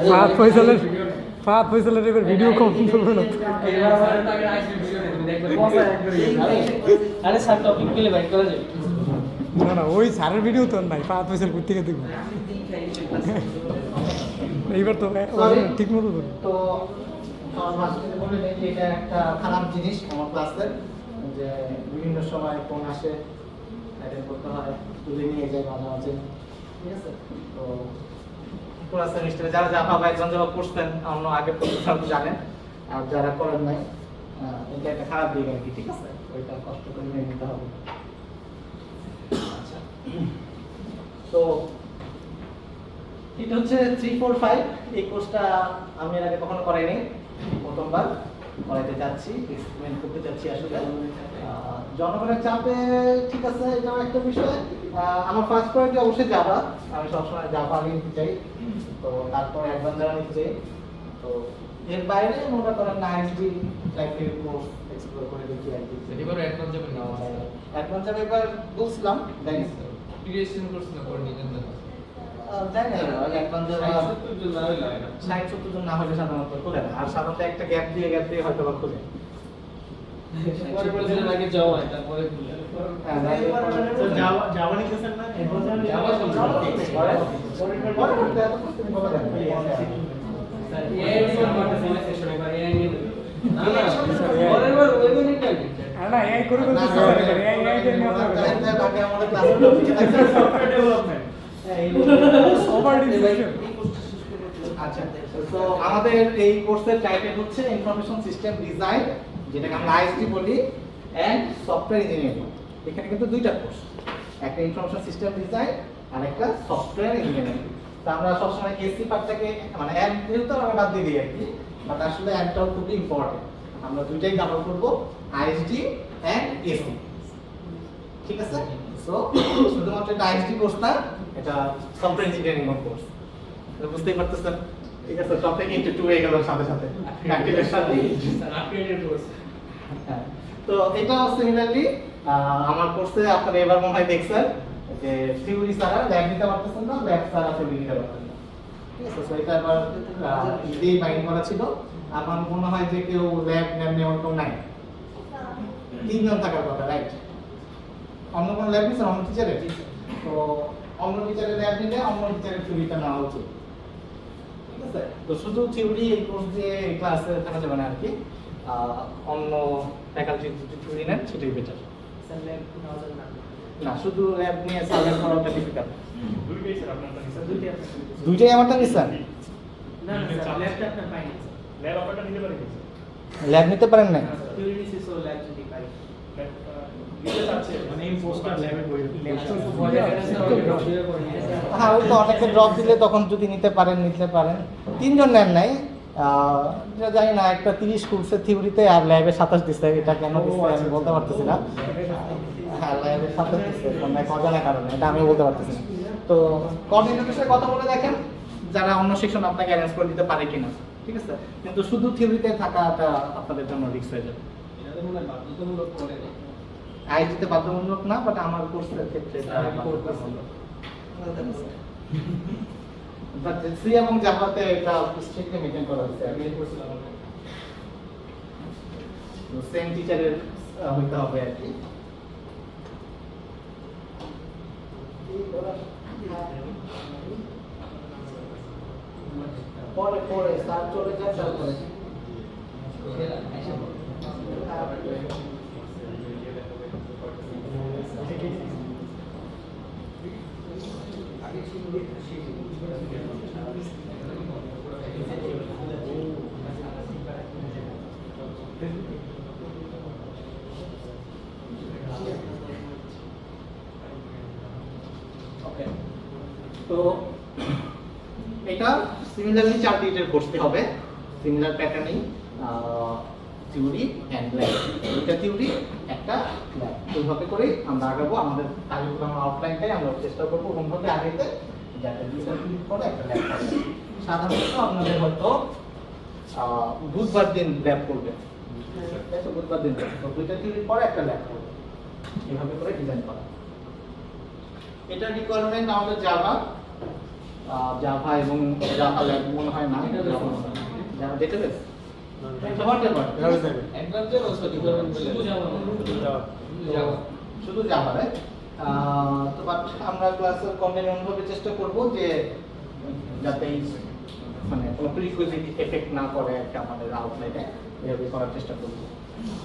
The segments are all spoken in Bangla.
ফাহাদ ফয়সালের এবার ভিডিও কম করবো না। আরে স্যার টপিক পেলে বাইক করা যাবে না না, ওই স্যারের ভিডিও তো নাই, ফাহাদ ফয়সাল ঘুরতে গিয়ে দেখবো। এইবার তো ঠিক মতো ধরো। তো বলে নেই যে এটা একটা খারাপ জিনিস আমার ক্লাসের, যে বিভিন্ন সময় ফোন আসে, অ্যাটেন্ড করতে হয়, তুলে নিয়ে যায় মাঝে মাঝে, ঠিক আছে? তো পুরো সেমিস্টারে যারা জাভা বা একজন যারা করছেন অন্য আগে প্রফেসর জানেন, আর যারা করেন নাই এটা একটা খারাপ দিক আর কি, ঠিক আছে? ওইটা কষ্ট করে নিয়ে নিতে হবে। আচ্ছা, তো এটা হচ্ছে 345। এই কোর্সটা আমি এর আগে কখনো করাইনি, প্রথমবার করাইতে যাচ্ছি, এক্সপেরিমেন্ট করতে যাচ্ছি আসলে। জনগণের চাপে, ঠিক আছে, এটাও একটা বিষয়। আমার ফার্স্ট প্রায়োরিটি অবশ্যই জাভা, আমি সবসময় জাভা নিতে চাই, তো তারপরে অ্যাডভান্স জাভা নিতে চাই। তো এর বাইরে মনে করেন আইএসডি টাইপের কোর্স এক্সপ্লোর করে দেখি আর কি। এবারে অ্যাডভান্স যাবেন না? অ্যাডভান্স জাভা এবার বলছিলাম, দেন ইন্টিগ্রেশন কোর্স না করে নিতেন না? দেন অ্যাডভান্স জাভা 60-70 জন না হলে সাধারণত খুলে না, আর সাধারণত একটা গ্যাপ দিয়ে হয়তো বা খুলে। আগে যাওয়া হয় তারপরে জাভা নিতেছেন না? জাভা না, এই করে বলতে স্যার, এই নিয়ে আচ্ছা, তো আমাদের এই কোর্সের টাইটেল হচ্ছে ইনফরমেশন সিস্টেম ডিজাইন, যেটাকে আমরা আইএসডি বলি, এন্ড সফটওয়্যার ইঞ্জিনিয়ারিং। এখানে কিন্তু দুইটা কোর্স, একটা ইনফরমেশন সিস্টেম ডিজাইন আর একটা সফটওয়্যার ইঞ্জিনিয়ারিং। তো আমরা সবসময় এসি পার্টটাকে মানে এন্ড তো আমরা বাদ দিয়ে দিই আর কি, বাট আসলে এন্ডটাও খুবই ইম্পর্টেন্ট। আমরা দুইটাই কভার করব, আইএসডি এন্ড এসি, ঠিক আছে? সো শুধুমাত্র এটা আইএসডি কোর্স না, এটা সফটওয়্যার ইঞ্জিনিয়ারিং কোর্স, বুঝতেই পারতেছেন, ঠিক আছে? টপিক ইনটু 2 হয়ে গেল সাথে সাথে প্র্যাকটিক্যালের সাথে। হ্যাঁ, তো এটা সিমিলারলি আমার কোর্সে আপনারা এবার মনে হয় দেখছেন যে থিওরি ছাড়া ল্যাব নিতে পারতেছেন না, ল্যাব ছাড়া থিওরি নিতে পারতেন না, ঠিক আছে? সো এটা এবার ইজিই মাইন্ড করা ছিল। আমার মনে হয় যে কেউ ল্যাব নেওয়ার কেউ নাই, 3 জন থাকার কথা, রাইট? অন্য কোনো ল্যাব নিচ্ছেন অন্য টিচারের? তো অন্য টিচারের ল্যাব নিলে অন্য টিচারের থিওরিটা নেওয়া উচিত, ঠিক আছে? তো শুধু থিওরি এই কোর্স দিয়ে ক্লাসে থাকা যাবে না আর কি, অন্য ফ্যাকাল্টি যদি থিওরি নেন সেটাই বেটার। না, শুধু ল্যাব নিয়ে সার্ভে করাটা ডিফিকাল্ট। দুইটাই আমারটা নিছেন? ল্যাব নিতে পারেন না? হ্যাঁ, ওই তো অনেকে ড্রপ দিলে তখন যদি নিতে পারেন 3 জন নেন নাই, জানি না, একটা 30 কোর্সের থিওরিতে আর ল্যাবে 27 দিচ্ছে, এটা কেন দিচ্ছে আমি বলতে পারতেছি না। হ্যাঁ, ল্যাবে 27 দিচ্ছে অজানা কারণে, এটা আমি বলতে পারতেছি না। তো কোঅর্ডিনেটরের সাথে কথা বলে দেখেন যারা অন্য সেকশন আপনাকে অ্যারেঞ্জ করে দিতে পারে কিনা, ঠিক আছে? কিন্তু শুধু থিওরিতে থাকাটা আপনাদের জন্য রিস্ক হয়ে যাবে। আইটিতে বাধ্যতামূলক না, বাট আমার কোর্সের ক্ষেত্রে বাট সি এবং জাভাতে এটা স্ট্রিক্টলি মেইনটেইন করা হচ্ছে। আমি করছিলাম তো সেম টিচারের হইতে হবে আর কি। পরে স্যার চলে যায় তারপরে তো এটা সিমিলারলি 4 ইউনিটের কোর্সে হবে, similar patterning, theory and lab. দুটো থিওরি একটা ল্যাব, এইভাবে করেই আমরা আগাবো। আমাদের কারিকুলাম আউটলাইনটাই আমরা চেষ্টা করবো কোনভাবে আগাইতে, যাতে দুটো থিওরি পরে একটা ল্যাব থাকে। সাধারণত আপনাদের হয়তো বুধবার দিন ল্যাব করবে, বুধবার দিন তো দুইটা থিওরি পরে একটা ল্যাব করবে, এইভাবে করে ডিজাইন করা। এটা রিকোয়ারমেন্ট আমাদের জাভা জাভা এবং জাভা ল্যাব মনে হয় না, জাভা ডেটাবেস অ্যাডভান্সের অবস্থা ডিপার্টমেন্ট বলে শুধু জাভা, রাইট? তো বাট আমরা ক্লাসের কন্টেন্ট এমনভাবে চেষ্টা করব যে যাতে মানে কোনো প্রিকুইজিট এফেক্ট না করে একটা আমাদের আউটলাইনে, এভাবে করার চেষ্টা করব।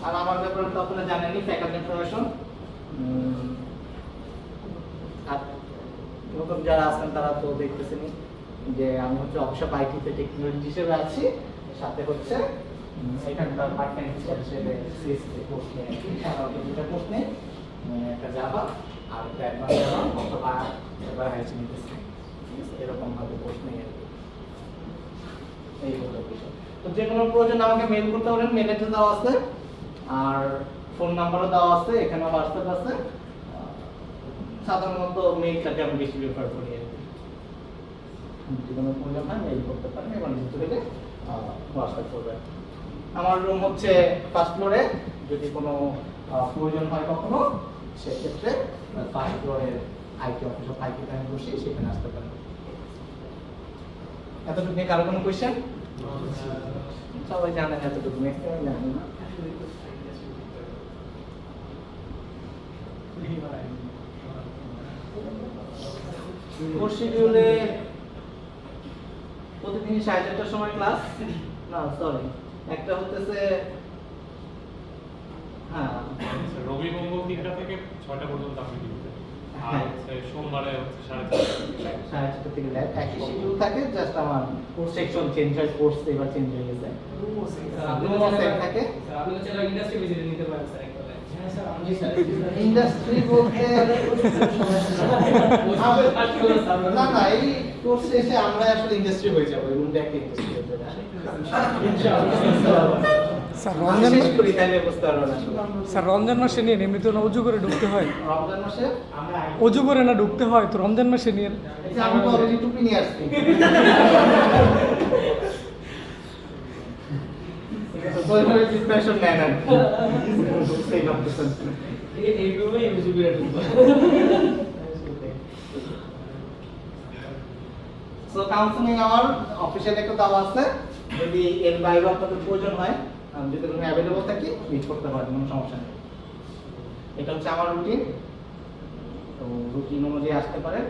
আর আমার ব্যাপারে তো আপনারা জানেনই, ফ্যাকাল্টি ইনফরমেশন। আর নতুন যারা আছেন তারা তো দেখতেছেনই যে আমি হচ্ছে অফিস অফ আইটিতে টেকনোলজি হিসেবে আছি, সাথে হচ্ছে এখানকার পার্ট টাইম হিসেবে সিএসসি কোর্স নিয়ে সাধারণত দুটো কোর্স নিয়ে, একটা জাভা আর একটা অ্যাডভান্স জাভা অথবা এবার হাইসি নিতেছি, এরকম ভাবে কোর্স নিয়ে এই হলো বিষয়। তো যে কোনো প্রয়োজন আমাকে মেইল করতে পারেন, মেইল অ্যাড্রেস দেওয়া আছে আর ফোন নাম্বারও দেওয়া আছে, এখানে হোয়াটসঅ্যাপ আছে। সাধারণত মেইলটাকে আমি বেশি প্রেফার করি। যদি কোনো প্রয়োজন হয় মেইল করতে পারেন এবং নিতে হলে হোয়াটসঅ্যাপ করবেন। আমার রুম হচ্ছে ফার্স্ট ফ্লোরে, যদি কোনো প্রয়োজন হয় কখনো সেক্ষেত্রে ফার্স্ট ফ্লোরের আইটি অফিস অফ আইটিতে আমি বসি, সেখানে আসতে পারেন। এতটুকু নিয়ে কারো কোনো কোয়েশ্চেন? সবাই জানেন এতটুকু, নেক্সট টাইম জানেন না। কোর্স শিডিউলে প্রতিদিন 4:30টার সময় ক্লাস, না সরি, একটা হতেছে হ্যাঁ রবি মঙ্গল 3টা থেকে 6টা পর্যন্ত আপনি দিবেন, আর হচ্ছে সোমবারে হচ্ছে 4:30 4:30 থেকে ল্যাব, একই শিডিউল থাকে, জাস্ট আমার কোর্স সেকশন চেঞ্জ হয়, কোর্স এবার চেঞ্জ হয়ে গেছে। থাকে আপনি হচ্ছে ইন্ডাস্ট্রি ভিজিট নিতে পারেন স্যার একটা। হ্যাঁ স্যার আমি ইন্ডাস্ট্রি বলতে না না, এই কোর্স শেষে আমরা আসলে ইন্ডাস্ট্রি হয়ে যাবো, রুমটা একটা ইন্ডাস্ট্রি হয়ে যাবে ইনশাআল্লাহ। স্যার রমজান শেষ করি তাহলে বুঝতে পারবো না। স্যার রমজান মাসে নিয়ে এমনি তো না অজু করে ঢুকতে হয়, রমজান মাসে অজু করে না ঢুকতে হয়, তো রমজান মাসে নিয়ে এই যে আমি তো অলরেডি টুপি নিয়ে আসছি। তো ওইভাবে প্রিপারেশন নেয় না, সেই ভাবতেছেন। এইগুলোই ইউজ করে ঢুকবো। সো কাউন্সেলিং আমার অফিসিয়াল একটা দাওয়া আছে, যদি এর বাইরে আপনাদের প্রয়োজন হয়, আমি যদি তুমি অ্যাভেলেবল থাকি মিট করতে পারেন, কোনো সমস্যা নেই। এটা হচ্ছে আমার রুটিন, তো রুটিন অনুযায়ী আসতে পারেন।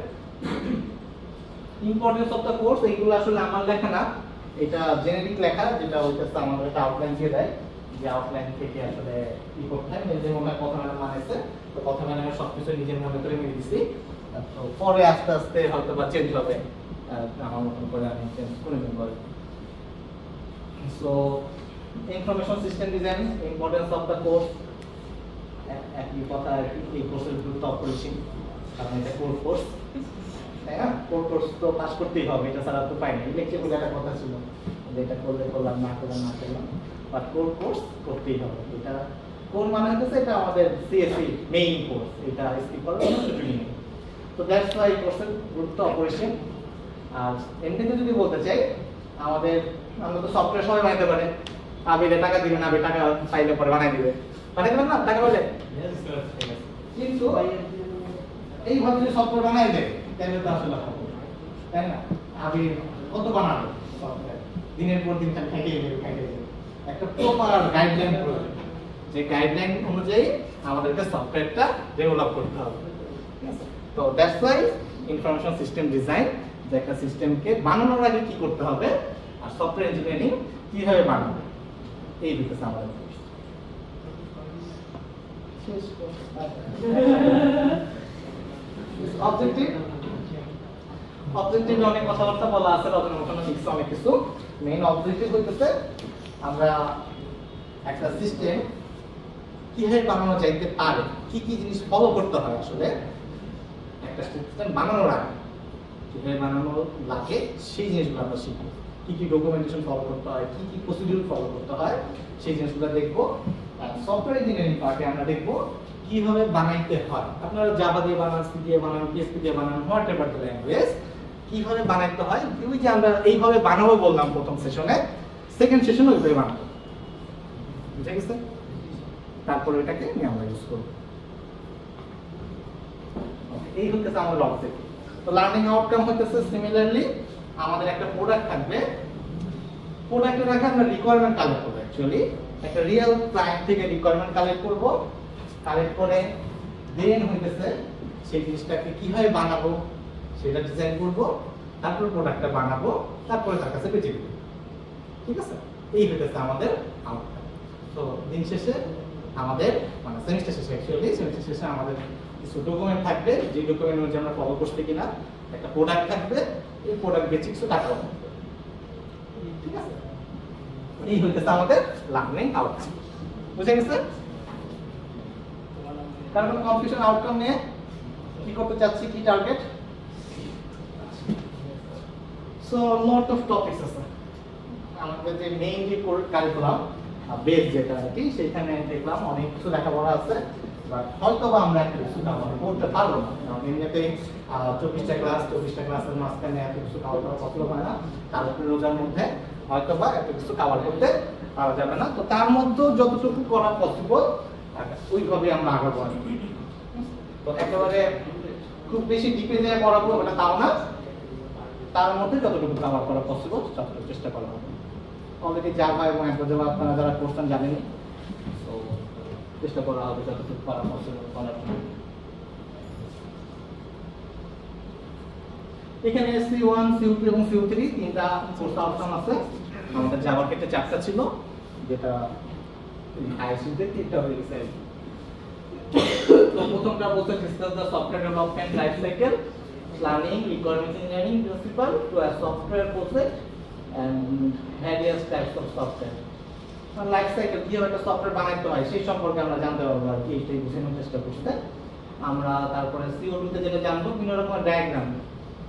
ইম্পর্টেন্স অফ দ্য কোর্স এইগুলো আসলে আমার লেখা না, এটা জেনেরিক লেখা, যেটা হচ্ছে আমাদের একটা আউটলাইন দিয়ে দেয়, যে আউটলাইন থেকে আসলে কি করতে হয়, নিজের মনে কথা মানে মানেছে, তো কথা মানে আমি সবকিছু নিজের মনে করে মিলে দিছি, তো পরে আস্তে আস্তে হয়তো বা চেঞ্জ হবে, আমার মতন করে আমি চেঞ্জ করে নেব। So information system design, importance of the course, একই কথা এই কোর্সের গুরুত্ব অপরিসীম, কারণ এটা কোর কোর্স, তাই না? কোর কোর্স তো পাস করতেই হবে, এটা ছাড়া তো পাই না। ইলেকট্রিক বলে একটা কথা ছিল, যেটা করলে করলাম, না করলাম না করলাম, বাট কোর কোর্স করতেই হবে। এটা কোর মানে হচ্ছে এটা আমাদের সিএসসি মেইন কোর্স, এটা স্কিপ করার কোনো সুযোগ নেই। তো দ্যাটস ওয়াই কোর্সের গুরুত্ব অপরিসীম। আর এমনিতে যদি বলতে চাই, আমরা তো সফটওয়্যার সবাই বানাতে পারে, আবিরে টাকা দিবেন, আবির টাকা চাইলে পরে বানাই দিবে, বানাই দেবেন না টাকা বলে, কিন্তু এইভাবে যদি সফটওয়্যার বানাই দেয় তাহলে তো আসলে হবে, তাই না? আবির কত বানাবে সফটওয়্যার, দিনের পর দিন খাইতে যাবে। একটা প্রপার গাইডলাইন প্রয়োজন, যে গাইডলাইন অনুযায়ী আমাদেরকে সফটওয়্যারটা ডেভেলপ করতে হবে। তো that's why information system design, যে একটা সিস্টেমকে বানানোর আগে কি করতে হবে আর সফটওয়্যার ইঞ্জিনিয়ারিং কিভাবে বানাবে, এই দুটো আমাদের অবজেক্টিভ। অবজেক্টিভ অনেক কথাবার্তা বলা আছে, অটোমেশন অনেক কিছু। মেইন অবজেক্টিভ হইতেছে আমরা একটা সিস্টেম কিভাবে বানানো যাইতে পারে, কি কি জিনিস ফলো করতে হয় আসলে একটা সিস্টেম বানানোর আগে, কিভাবে বানানো লাগে সেই জিনিসগুলো আমরা শিখবো। কি কি ডকুমেন্টেশন ফলো করতে হয়, কি কি প্রসিডিউর ফলো করতে হয়, সেই জিনিসগুলো দেখবো। আর সফটওয়্যার ইঞ্জিনিয়ারিং পার্টে আমরা দেখবো কিভাবে বানাইতে হয়। আপনারা জাভা দিয়ে বানান, সি দিয়ে বানান, পিএসপি দিয়ে বানান, হোয়াট এভার দ্য ল্যাঙ্গুয়েজ, কিভাবে বানাইতে হয়, ওই যে আমরা এইভাবে বানাবো বললাম প্রথম সেশনে, সেকেন্ড সেশনে ওইভাবে বানাবো, বুঝে গেছে? তারপরে এটাকে নিয়ে আমরা ইউজ করবো। এই হচ্ছে আমাদের অবজেক্টিভ। তো লার্নিং আউটকাম হইতেছে সিমিলারলি আমাদের একটা প্রোডাক্ট থাকবে, প্রোডাক্টের আগে আমরা রিকোয়ারমেন্ট কালেক্ট করব। অ্যাকচুয়ালি একটা রিয়েল ক্লায়েন্ট থেকে রিকোয়ারমেন্ট কালেক্ট করব, কালেক্ট করে দেন হইতেছে সেই জিনিসটাকে কিভাবে বানাবো সেটা ডিজাইন করব, তারপর প্রোডাক্টটা বানাবো, তারপরে তার কাছে বেচে দেবো। ঠিক আছে, এই হইতেছে আমাদের আউটকাম। তো দিন শেষে আমাদের মানে সেমিস্টার শেষে অ্যাকচুয়ালি সেমিস্টার শেষে আমাদের কিছু ডকুমেন্ট থাকবে, যে ডকুমেন্ট অনুযায়ী আমরা ফলো করতে কিনা, একটা প্রোডাক্ট থাকবে, এই প্রোডাক্ট বেচে কিছু টাকা পাবো। ঠিক আছে, এই হইতেছে আমাদের লার্নিং আউটকাম। বুঝে গেছে? কারণ কোনো কনফিউশন আউটকাম নিয়ে কি করতে চাচ্ছি, কি target? So lot of topics আছে আমাদের যে মেইন যে কারিকুলাম বেস যেটা আর কি, সেখানে দেখলাম অনেক কিছু লেখাপড়া আছে, বাট হয়তো বা আমরা একটা কিছু কভার করতে পারবো না, কারণ এমনিতে 24টা ক্লাসের মাঝখানে এত কিছু কভার করা পসিবল হয় না। তারপরে রোজার মধ্যে হয়তো বা এত কিছু কভার করতে পারা যাবে না। তো তার মধ্যে যতটুকু করা পসিবল ওইভাবে আমরা আগাবো আর কি। তো একেবারে খুব বেশি ডিপে যেয়ে পড়াবো ওটা তাও না, তার মধ্যে যতটুকু কভার করা পসিবল ততটুকু চেষ্টা করা হবে। অলরেডি জাভা এবং অ্যান্ড্রয়েড আপনারা যারা কোর্সটা জানেনই, তো চেষ্টা করা হবে যতটুকু করা পসিবল করার জন্য। এখানে C1, C2 এবং C3 তিনটা কোর্স আউটকাম আছে। আমাদের জাভার ক্ষেত্রে 4টা ছিল, যেটা আইসিতে 3টা হয়ে গেছে। তো প্রথমটা বলতে discuss the software development life cycle, planning, requirement engineering principal to a software project and various types of software. Life cycle কিভাবে একটা সফটওয়্যার বানাইতে হয় সেই সম্পর্কে আমরা জানতে পারবো আর কি, এইটাই বোঝানোর চেষ্টা করতে। আমরা তারপরে CO2 তে যেটা জানবো, বিভিন্ন রকমের ডায়াগ্রাম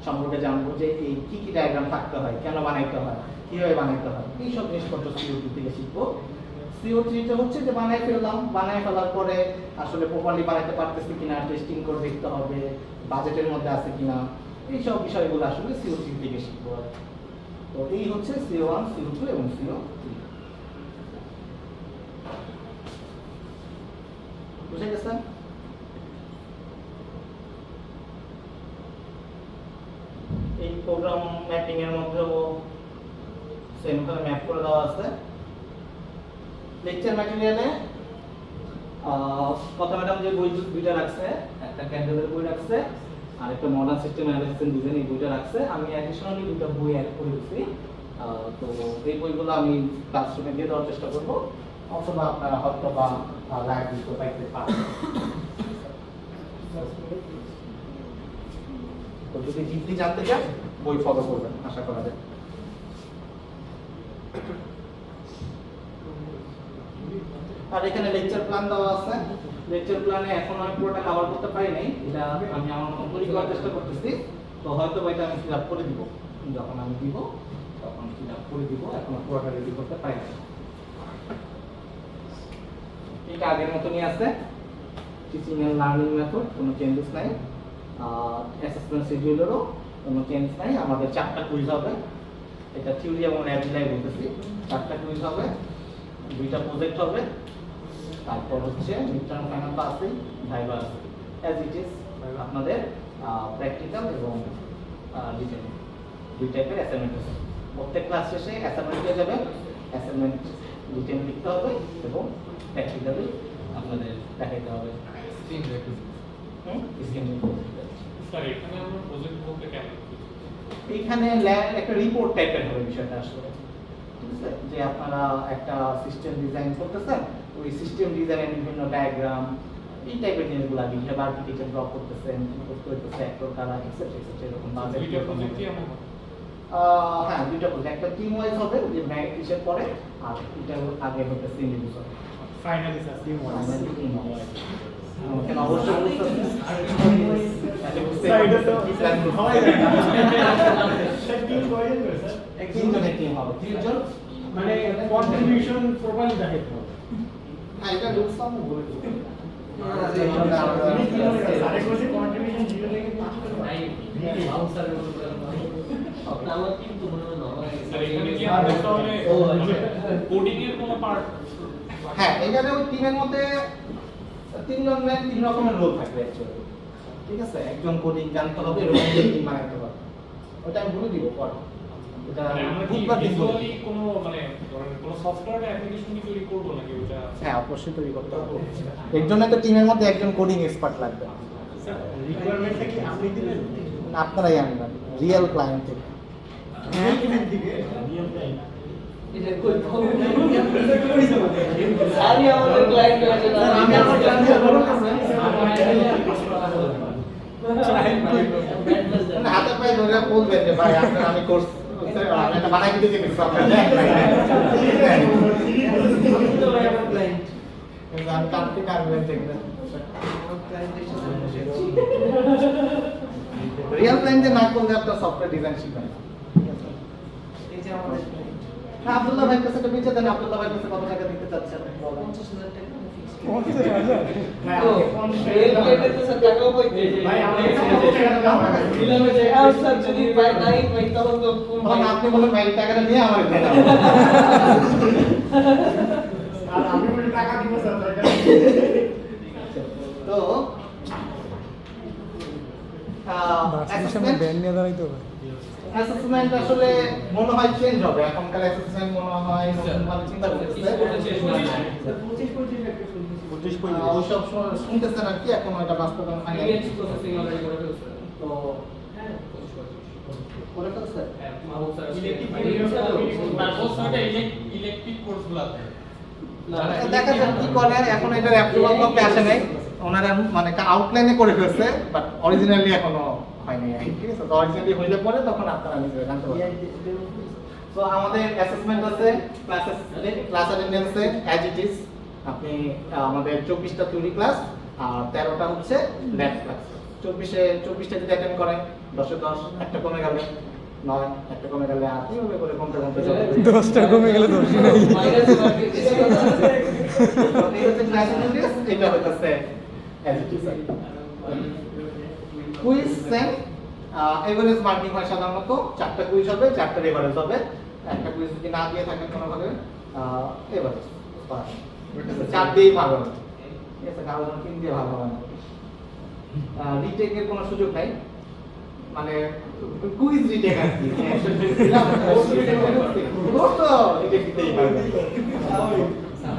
সম্পর্কে জানবো, যে এই কি কি ডায়াগ্রাম থাকতে হয়, কেন বানাইতে হয়, কিভাবে বানাইতে হয়, এইসব জিনিসপত্র CO2 থেকে শিখবো। CO3 তে হচ্ছে যে বানাই ফেলার পরে আসলে প্রপারলি বানাইতে পারতেছি কিনা, টেস্টিং করে দেখতে হবে, বাজেটের মধ্যে আছে কিনা, এইসব বিষয়গুলো আসলে CO3 থেকে শিখবো। তো এই হচ্ছে CO1, CO2 এবং CO3। বুঝে গেছেন? এই প্রোগ্রাম ম্যাপিং এর মধ্যেও সেম ভাবে ম্যাপ করে দেওয়া আছে। লেকচার ম্যাটেরিয়ালে কথা ম্যাডাম যে বই দুইটা রাখছে, একটা ক্যান্ডেলের বই রাখছে আর একটা modern system analysis and design, এই বইটা রাখছে। আমি অ্যাডিশনালি দুটো বই অ্যাড করে দিয়েছি। তো এই বইগুলো আমি ক্লাসরুমে দিয়ে দেওয়ার চেষ্টা করবো, অথবা আপনারা হয়তো বা লাইব্রেরিতে পাইতে পারেন। তো যদি ডিপলি জানতে চান বই ফলো করবেন, আশা করা যায়। আর এখানে লেকচার প্ল্যান দেওয়া আছে। লেকচার প্ল্যানে এখন আমি পুরোটা কভার করতে পারি নাই, এটা আমি আমার মতো তৈরি করার চেষ্টা করতেছি। তো হয়তো এটা আমি ফিল আপ করে দিব, যখন আমি দিব তখন ফিল আপ করে দিব, এখন পুরোটা রেডি করতে পারি না। এটা আগের মতনই আছে, টিচিং এন্ড লার্নিং মেথড, কোনো চেঞ্জেস নাই। অ্যাসেসমেন্ট শিডিউলেরও কোনো চেঞ্জ নাই। আমাদের 4টা কুইজ হবে, এটা থিওরি এবং ল্যাব বলতেছি। 4টা কুইজ হবে, 2টা প্রজেক্ট হবে, তারপর হচ্ছে মিডটার্ম ফাইনাল তো আছেই, ভাইভা আছে। অ্যাজ ইট ইজ আপনাদের প্র্যাকটিক্যাল এবং রিটেন 2 টাইপের অ্যাসাইনমেন্ট আছে। প্রত্যেক ক্লাস শেষে অ্যাসাইনমেন্ট দিয়ে যাবে, অ্যাসাইনমেন্ট রিটেন লিখতে হবে এবং প্র্যাকটিক্যালি আপনাদের দেখাইতে হবে। স্ক্রিন রেকর্ড স্ক্রিন স্যার এখানে আমরা প্রজেক্ট বলতে কেমন? এইখানে একটা রিপোর্ট টাইপের হবে বিষয়টা আসলে। ঠিক আছে, যে আপনারা একটা সিস্টেম ডিজাইন করতেছেন, ওই সিস্টেম ডিজাইনের বিভিন্ন ডায়াগ্রাম এই টাইপের জিনিসগুলো লিখে আর্কিটেকচার ড্র করতেছেন, কি করতে হইতেছে, অ্যাক্টর কারা এক্সেট্রা এক্সেট্রা, এরকম বাজেট দুইটা প্রজেক্ট কি এমন? হ্যাঁ 2টা প্রজেক্ট, একটা টিম ওয়াইজ হবে যে ম্যাগ কিসের পরে, আর এটা আগে হবে individual. Finally sir team finally team wise. আমাকে অবশ্যই বুঝতে স্যার, এটা তো কি প্ল্যান হওয়াই যায় না। স্যার টিম কয়জন করে স্যার? 3 জনের টিম হবে, 3 জন। মানে কন্ট্রিবিউশন প্রপারলি দেখাইতে হবে। হ্যাঁ এটা রুলস আমি বলে দেব। আরে কোসে কন্ট্রিবিউশন 0 থেকে 5 করে নাই বাউন্সারের মতো করে আমার কিন্তু মনে হয় না স্যার এখানে কি আমরা তাহলে কোডিং এর কোনো পার্ট? হ্যাঁ এখানে ওই টিমের মধ্যে 3 জন 3 রকমের রোল থাকবে অ্যাকচুয়ালি। ঠিক আছে, একজন কোডিং জানতে হবে, এরকম টিম বানাইতে হবে। ওটা আমি বলে দিব পরে। এটা মানে আমরা কি বুধবার দিন বলে ভিজুয়ালি কোনো মানে ধরেন কোনো সফটওয়্যার অ্যাপ্লিকেশন কি তৈরি করব নাকি ওটা? হ্যাঁ, অবশ্যই তৈরি করতে হবে। এর জন্য তো টিমের মধ্যে একজন কোডিং এক্সপার্ট লাগবে। রিকোয়ারমেন্টটা কি আপনি দিবেন? না, আপনারাই আনবেন রিয়েল ক্লায়েন্ট থেকে। নিয়ম নাই। এটা কই পাবো না আরে আমাদের ক্লায়েন্ট আছে না আমি আমার ক্লায়েন্টকে বলবো না, হাতে পায়ে ধরে বলবেন যে ভাই আপনার আমি কোর্স একটা বানাই দিতে দিবেন আপনার আমি কার থেকে আনবেন দেখবেন রিয়েল ক্লায়েন্টে না করলে আপনার সফটওয়্যার ডিজাইন শিখবেন না। এই যে আমাদের হ্যাঁ, আব্দুল্লাহ ভাইয়ের কাছে একটা বিচার দেন, আব্দুল্লাহ ভাইয়ের কাছে কত টাকা দিতে চাচ্ছেন? 50,000 টাকা ফিক্স 50,000? ভাই আমাদের নিলামে যায় আর স্যার যদি পাই নাই পাই তখন তো তখন আপনি বলেন ভাই এই টাকাটা নিয়ে আমার দেন। আর আমি বলি টাকা দিব স্যার দরকার তো বাসের সামনে ব্যান নিয়ে দাঁড়াইতে হবে। অ্যাসেসমেন্ট আসলে মনে হয় চেঞ্জ হবে। এখনকার অ্যাসেসমেন্ট মনে হয় নতুন ভাবে চিন্তা করতেছে। 25 ওইসব শুনতেছেন আর কি, এখন ওইটা বাস্তবায়ন হয় নাই। ইমেজ প্রসেসিং অলরেডি করে ফেলছে তো হ্যাঁ করে ফেলছে? হ্যাঁ মাহবুব স্যার ইলেকট্রিক কোর্সগুলো আছে। দেখা যাক কি করে। এখন এটার অ্যাপ্রুভাল করতে আসে নাই ওনারা, মানে আউটলাইনে করে ফেলছে, বাট অরিজিনালি এখনো হয়নি। ঠিক আছে, তো অরিজিনালি হইলে পরে তখন আপনারা নিজেরা জানতে পারবেন। তো আমাদের অ্যাসেসমেন্ট আছে, ক্লাস অ্যাটেন্ডেন্সে অ্যাজ ইট ইজ। আপনি আমাদের 24টা থিওরি ক্লাস আর 13টা হচ্ছে ল্যাব ক্লাস। 24টা যদি অ্যাটেন্ড করেন 10-এ 10, একটা কমে গেলে 9, একটা কমে গেলে 8, এইভাবে করে কমতে কমতে চলে। 10টা কমে গেলে 10ই নাই। মাইনাস মার্কেট এই হচ্ছে ক্লাস অ্যাটেন্ডেন্স, এটা হচ্ছে as it is. Quiz same, average marking হয় সাধারণত 4টা কুইজ হবে, 4টার এভারেজ হবে। একটা কুইজ যদি না দিয়ে থাকেন কোনোভাবে এভারেজ 4 দিয়েই ভালো হবে। ঠিক আছে, কারণ 3 দিয়ে ভালো হবে না। রিটেকের কোনো সুযোগ নাই, মানে কুইজ রিটেক আর কি। তো রিটেক দিতেই পারবে।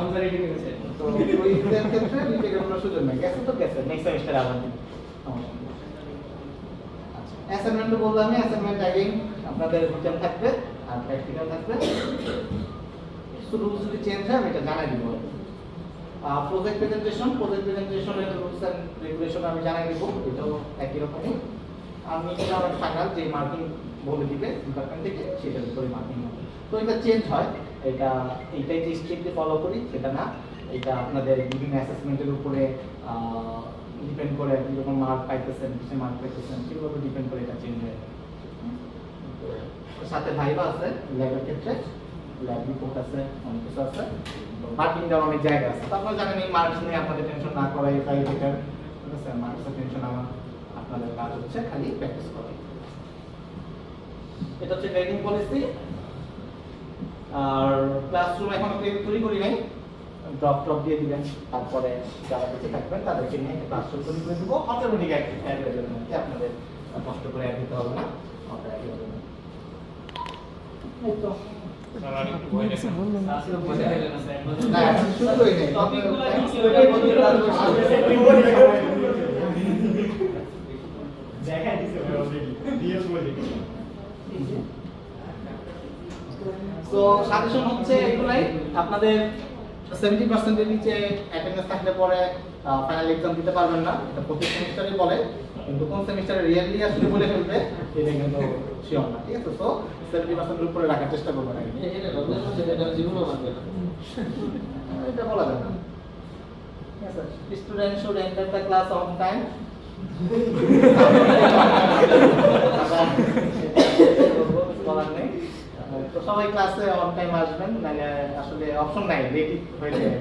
আমরা রেডি করেছে তো কুইজের ক্ষেত্রে রিটেকের কোনো সুযোগ নাই। গেছে তো গেছে, নেক্সট সেমিস্টারে আবার দিন। অ্যাসাইনমেন্ট বললাম আমি, অ্যাসাইনমেন্ট আগেই আপনাদের রিটেন থাকবে আর প্র্যাকটিক্যাল থাকবে। শুধু যদি চেঞ্জ হয় আমি এটা জানাই দিব। প্রজেক্ট প্রেজেন্টেশনের রুলস এন্ড রেগুলেশন আমি জানাই দিব, এটাও একই রকমই। আমি এটা আমার ফাইনাল যে মার্কিং বলে দিবে ডিপার্টমেন্ট থেকে, সেটার উপরে মার্কিং হবে। তো এটা চেঞ্জ হয়, এইটাই যে স্ট্রিক্টলি ফলো করি সেটা না। এটা আপনাদের বিভিন্ন অ্যাসেসমেন্টের উপরে ডিপেন্ড করে, আপনি যখন মার্ক পাইতেছেন, কিসে মার্ক পাইতেছেন, সেগুলোর উপর ডিপেন্ড করে এটা চেঞ্জ হয়ে যায়। সাথে ভাইবা আছে ল্যাবের ক্ষেত্রে, ল্যাব রিপোর্ট আছে, অনেক কিছু আছে, মার্কিং দেওয়ার অনেক জায়গা আছে। তো আপনারা জানেন এই মার্কস নিয়ে আপনাদের টেনশন না করাই বেটার। ঠিক আছে, মার্কসের টেনশন আমার, আপনাদের কাজ হচ্ছে খালি প্র্যাকটিস করা। এটা হচ্ছে গ্রেডিং পলিসি। আর ক্লাসরুম এখন তৈরি করি নাই, ড্রপ দিয়ে দিবেন, তারপরে যারা বেঁচে থাকবেন তাদেরকে নিয়ে ক্লাসরুম তৈরি করে দেবো। অটোমেটিক অ্যাড হয়ে যাবে, আপনাদের কষ্ট করে অ্যাড দিতে হবে না, অটো অ্যাড হয়ে যাবে। এই তো স্যার আর একটু ভয় দেখেন। বললেন আসলে বুঝে গেলেন না স্যার না, এখন শুরুই নেই। টপিকগুলো কি ওইটাই বলতে পারবো দেখা দিছে ভাই অলরেডি রিয়েল বলে তো সাজেশন হচ্ছে এগুলাই। আপনাদের 70% এর নিচে অ্যাটেন্ডেন্স থাকলে পরে ফাইনাল এক্সাম দিতে পারবেন না, এটা প্রতি সেমিস্টারে বলে, কিন্তু কোন সেমিস্টারে রিয়েলি আসলে বলে ফেলবে এটা কিন্তু শিওর না। ঠিক আছে, তো 70% এর উপরে রাখার চেষ্টা করবেন আর কি। এটা রমজান মাসে এটা জীবনও মানবে না এটা বলা যায় না। ঠিক আছে, student should enter the class on time. বলার নেই। তো সবাই ক্লাসে অন টাইম আসবেন, নাহলে আসলে অপশন নাই, লেট হয়ে যায়।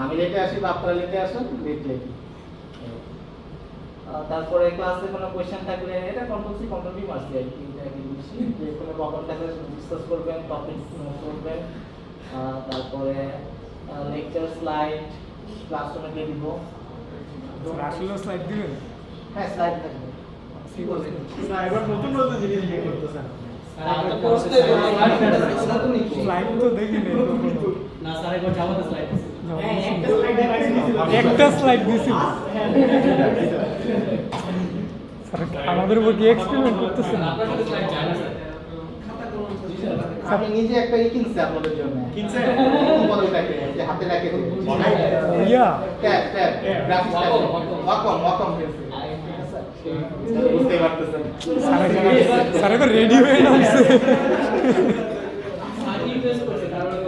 আমি লেটে আসি বা আপনারা লেটে আসেন, লেট। তারপরে ক্লাসে কোনো কোশ্চেন থাকলে এটা কম্পালসরি মার্কস দেয়, যে কোনো প্রবলেম থাকলে ডিসকাস করবেন, টপিক নোট করবেন। তারপরে লেকচার স্লাইড ক্লাসরুমে দিয়ে দিব। আসলে স্লাইড দিবেন? হ্যাঁ স্লাইড থাকবে কি বলবেন এবার নতুন নতুন জিনিস নিয়ে করতেছেন স্লাইড তো দেখিনি না স্যার একবার জামাতে স্লাইড আছে একটা স্লাইড দিছি স্যার আমাদের উপর কি এক্সপেরিমেন্ট করতেছেন আপনার সাথে স্লাইড যায় না স্যার আমি নিজে একটা কিনছি আপনাদের জন্য কিনছেন? কি বলে ওটাকে যে হাতে রাখে দেবে ইয়া ট্যাব গ্রাফিক্স ট্যাব ওয়াকম কিনছি বুঝতে পারতেছেন স্যার এবার রেডি হয়ে নামছে স্যার ইনভেস্ট করছে তারপরে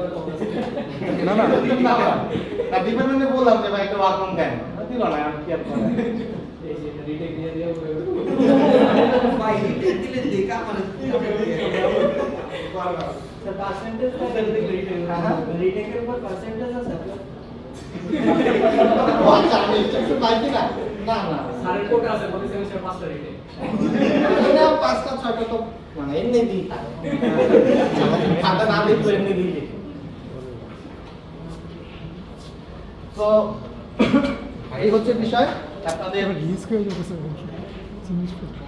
না না না ডিপার্টমেন্টে বললাম যে ভাই একটা ওয়াকম দেন দিল না আমি কি আর করার এই যে রিটেক দিয়ে দিয়ে ভাই রিটেক দিলে দেখা মানে স্যার পার্সেন্টেজ কত রিটেক রিটেকের উপর পার্সেন্টেজ আছে আচ্ছা আমি একটু পাইছি না না না স্যারের কোটা আছে প্রতি সেমিস্টার 5টা রিটেক এটা পাঁচটা ছয়টা তো মানে এমনি দিই খাতা না দিই তো এমনি দিই তো এই হচ্ছে বিষয় আপনাদের এবার রিস্ক হয়ে যেতেছে জিনিসপত্র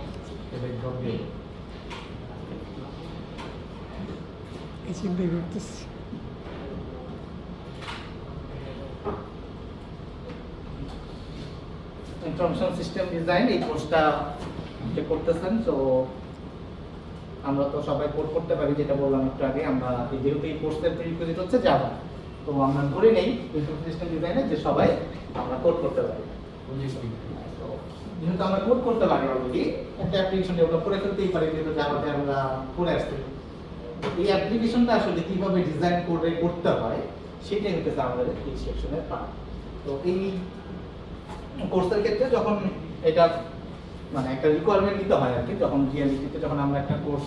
এই চিন্তাই করতেছি ইনফরমেশন সিস্টেম ডিজাইন এই কোর্সটা যে করতেছেন তো আমরা তো সবাই কোড করতে পারি যেটা বললাম একটু আগে আমরা যেহেতু এই কোর্সের প্রিরিকুইজিট হচ্ছে জাভা তো আমরা ধরে নেই ইনফরমেশন সিস্টেম ডিজাইনে যে সবাই আমরা কোড করতে পারি তো যেহেতু আমরা কোড করতে পারি অলরেডি একটা অ্যাপ্লিকেশন ডেভেলপ করে ফেলতেই পারি যেহেতু জাভাতে আমরা করে আসছি এই অ্যাপ্লিকেশনটা আসলে কিভাবে ডিজাইন করে করতে হয় সেটাই হচ্ছে আমাদের এই সেকশনের পার্ট তো এই কোর্সের ক্ষেত্রে যখন এটা মানে একটা রিকোয়ারমেন্ট নিতে হয় আর কি যখন জিএলইতে যখন আমরা একটা কোর্স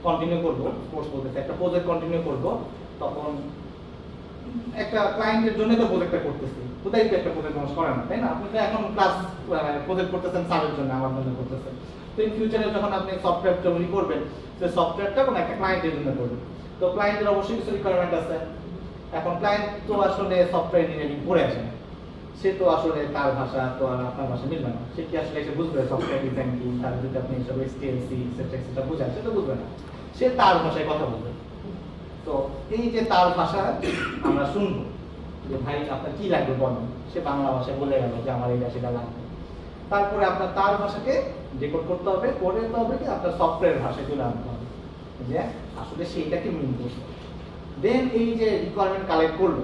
কন্টিনিউ করব কোর্স বলতে একটা প্রজেক্ট কন্টিনিউ করব তখন একটা ক্লায়েন্টের জন্য তো প্রজেক্টটা করতেছি কোথায় তো একটা প্রজেক্ট মানুষ করে না তাই না আপনি তো এখন ক্লাস প্রজেক্ট করতেছেন স্যারের জন্য আমার জন্য করতেছেন তো ইন ফিউচারে যখন আপনি সফটওয়্যার তৈরি করবেন সেই সফটওয়্যারটা কোনো একটা ক্লায়েন্টের জন্য করবেন তো ক্লায়েন্টের অবশ্যই কিছু রিকোয়ারমেন্ট আছে এখন ক্লায়েন্ট তো আসলে সফটওয়্যার ইঞ্জিনিয়ারিং পড়ে আসে না সে তো আসলে তার ভাষা তো আর আপনার ভাষা মিলবে না সে কি আসলে এসে বুঝবে সফটওয়্যার ডিজাইন কি তার যদি আপনি এসব এসটিএলসি এক্সেট্রা বুঝান সে তো বুঝবে না সে তার ভাষায় কথা বলবে তো এই যে তার ভাষা আমরা শুনবো যে ভাই আপনার কি লাগবে বলেন সে বাংলা ভাষায় বলে গেল যে আমার এটা সেটা লাগবে তারপরে আপনার তার ভাষাকে ডিকোড করতে হবে করতে হবে কি আপনার সফটওয়্যার ভাষায় চলে আনতে হবে যে আসলে সেইটাকে মিন করতে দেন এই যে রিকোয়ারমেন্ট কালেক্ট করলো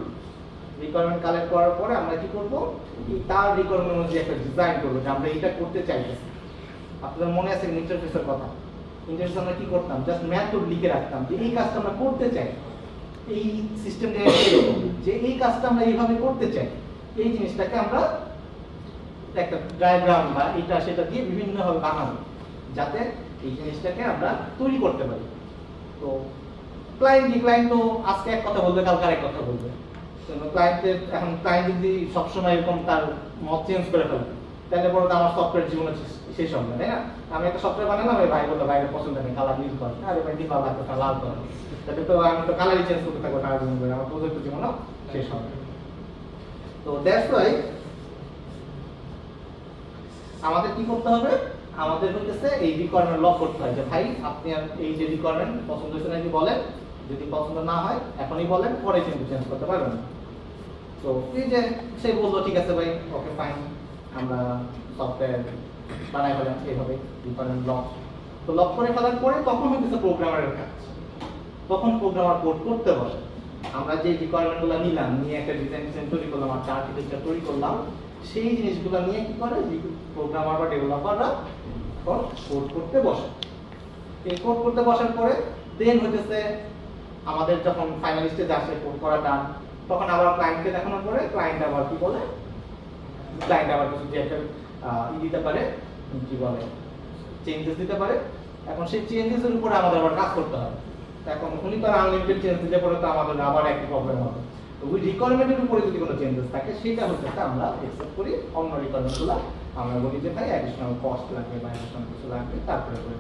রিকোয়ারমেন্ট কালেক্ট করার পরে আমরা কি করব তার রিকোয়ারমেন্ট অনুযায়ী একটা ডিজাইন করবো যে আমরা এটা করতে চাইতেছি আপনাদের মনে আছে ইন্টারফেসের কথা ইন্টারফেস আমরা কি করতাম জাস্ট মেথড লিখে রাখতাম যে এই কাজটা আমরা করতে চাই এই সিস্টেম যে এই কাজটা আমরা এইভাবে করতে চাই এই জিনিসটাকে আমরা একটা ডায়াগ্রাম বা এটা সেটা দিয়ে বিভিন্নভাবে বানাবো যাতে এই জিনিসটাকে আমরা তৈরি করতে পারি তো ক্লায়েন্ট তো আজকে এক কথা বলবে কালকে আরেক কথা বলবে ক্লায়েন্টের এখন ক্লায়েন্ট যদি সবসময় এরকম তার মত চেঞ্জ করে ফেলে তাহলে পরে তো আমার সফটওয়্যার জীবনে শেষ হবে না তাই না আমি একটা সফটওয়্যার বানালাম ওই ভাই বললো ভাইয়ের পছন্দ নেই কালার নীল কর আরে ভাই নীল লাগবে লাল কর তাহলে তো আমি তো কালারই চেঞ্জ করতে থাকবো সারা জীবন করে আমার প্রজেক্ট জীবনও শেষ হবে তো দ্যাটস ওয়াই আমাদের কি করতে হবে আমাদের হচ্ছে এই রিকোয়ারমেন্ট লক করতে হয় যে ভাই আপনি এই যে রিকোয়ারমেন্ট পছন্দ হয়েছে নাকি বলেন যদি পছন্দ না হয় এখনই বলেন পরে কিন্তু চেঞ্জ করতে পারবেন না তো এই যে সে বললো ঠিক আছে ভাই ওকে ফাইন আমরা সফটওয়্যার বানাই ফেলাম এইভাবে রিকোয়ারমেন্ট লক তো লক করে ফেলার পরে তখন হচ্ছে প্রোগ্রামারের কাজ তখন প্রোগ্রামার কোড করতে বসে আমরা যে রিকোয়ারমেন্টগুলো নিলাম নিয়ে একটা ডিজাইন তৈরি করলাম একটা আর্কিটেকচার তৈরি করলাম সেই জিনিসগুলো নিয়ে কি করে প্রোগ্রামার বা ডেভেলপাররা কোড করতে বসে এই কোড করতে বসার পরে দেন হইতেছে আমাদের যখন ফাইনাল স্টেজে আসে কোড করাটা তখন আবার ক্লায়েন্টকে দেখানোর পরে ক্লায়েন্ট আবার কি বলে ক্লায়েন্ট আবার কিছু যে একটা দিতে পারে কি বলে চেঞ্জেস দিতে পারে এখন সেই চেঞ্জেসের উপরে আমাদের আবার কাজ করতে হবে এখন উনি তো আনলিমিটেড চেঞ্জ দিতে পারে তো আমাদের আবার একই প্রবলেম হবে তো ওই রিকোয়ারমেন্টের উপরে যদি কোনো চেঞ্জেস থাকে সেটা হচ্ছে আমরা অ্যাকসেপ্ট করি অন্য রিকোয়ারমেন্টগুলো আমরা বলি যে ভাই অ্যাডিশনাল কস্ট লাগবে বা অ্যাডিশনাল কিছু লাগবে তারপরে করে